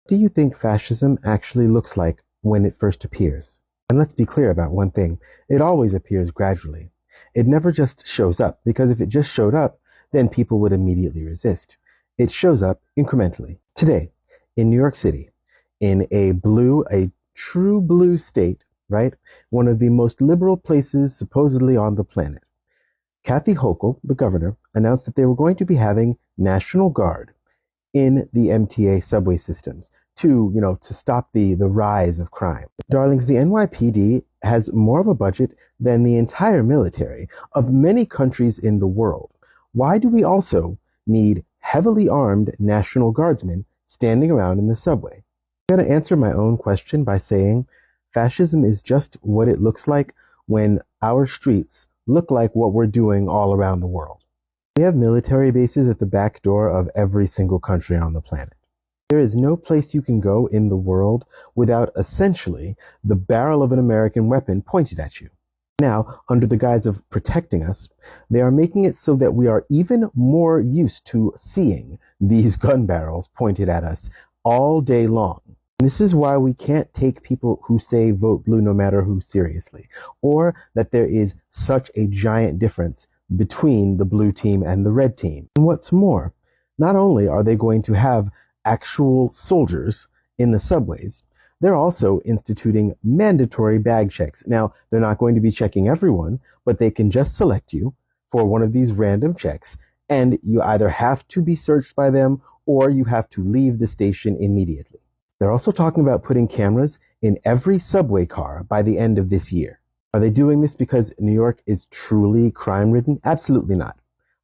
Do you think fascism actually looks like when it first appears? And let's be clear about one thing. It always appears gradually. It never just shows up, because if it just showed up, then people would immediately resist. It shows up incrementally. Today, in New York City, in a true blue state, right? One of the most liberal places supposedly on the planet. Kathy Hochul, the governor, announced that they were going to be having National Guard in the MTA subway systems to stop the rise of crime. Darlings, the NYPD has more of a budget than the entire military of many countries in the world. Why do we also need heavily armed National Guardsmen standing around in the subway? I'm going to answer my own question by saying fascism is just what it looks like when our streets look like what we're doing all around the world. We have military bases at the back door of every single country on the planet. There is no place you can go in the world without essentially the barrel of an American weapon pointed at you. Now, under the guise of protecting us, they are making it so that we are even more used to seeing these gun barrels pointed at us all day long. This is why we can't take people who say vote blue no matter who seriously, or that there is such a giant difference between the blue team and the red team. And what's more, not only are they going to have actual soldiers in the subways, they're also instituting mandatory bag checks. Now, they're not going to be checking everyone, but they can just select you for one of these random checks, and you either have to be searched by them or you have to leave the station immediately. They're also talking about putting cameras in every subway car by the end of this year. Are they doing this because New York is truly crime-ridden? Absolutely not.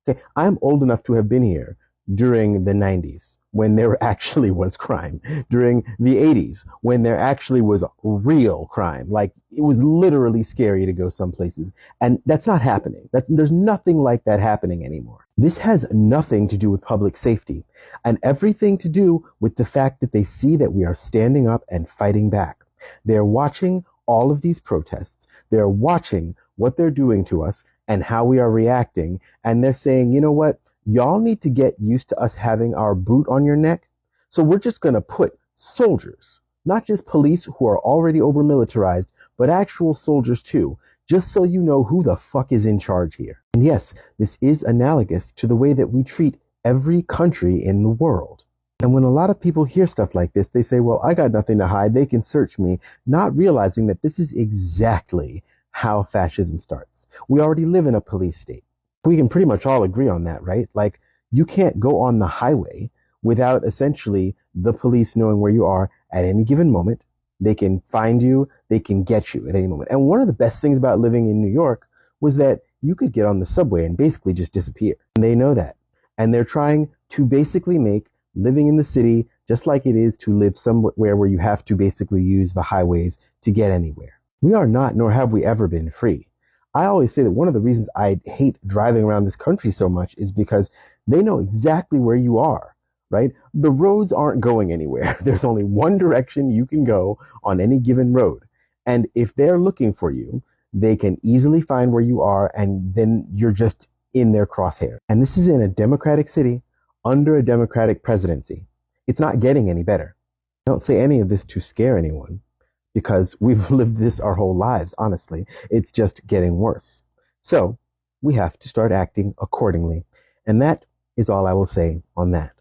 Okay, I'm old enough to have been here during the 90s when there actually was crime, during the 80s when there actually was real crime. Like, it was literally scary to go some places. And that's not happening. There's nothing like that happening anymore. This has nothing to do with public safety and everything to do with the fact that they see that we are standing up and fighting back. They're watching all of these protests. They're watching what they're doing to us and how we are reacting. And they're saying, you know what? Y'all need to get used to us having our boot on your neck. So we're just going to put soldiers, not just police who are already over militarized, but actual soldiers too, just so you know who the fuck is in charge here. And yes, this is analogous to the way that we treat every country in the world. And when a lot of people hear stuff like this, they say, well, I got nothing to hide. They can search me, not realizing that this is exactly how fascism starts. We already live in a police state. We can pretty much all agree on that, right? Like, you can't go on the highway without essentially the police knowing where you are at any given moment. They can find you, they can get you at any moment. And one of the best things about living in New York was that you could get on the subway and basically just disappear. And they know that. And they're trying to basically make living in the city just like it is to live somewhere where you have to basically use the highways to get anywhere. We are not, nor have we ever been, free. I always say that one of the reasons I hate driving around this country so much is because they know exactly where you are, right? The roads aren't going anywhere. There's only one direction you can go on any given road. And if they're looking for you, they can easily find where you are, and then you're just in their crosshair. And this is in a democratic city under a democratic presidency. It's not getting any better. I don't say any of this to scare anyone, because we've lived this our whole lives, honestly. It's just getting worse. So we have to start acting accordingly. And that is all I will say on that.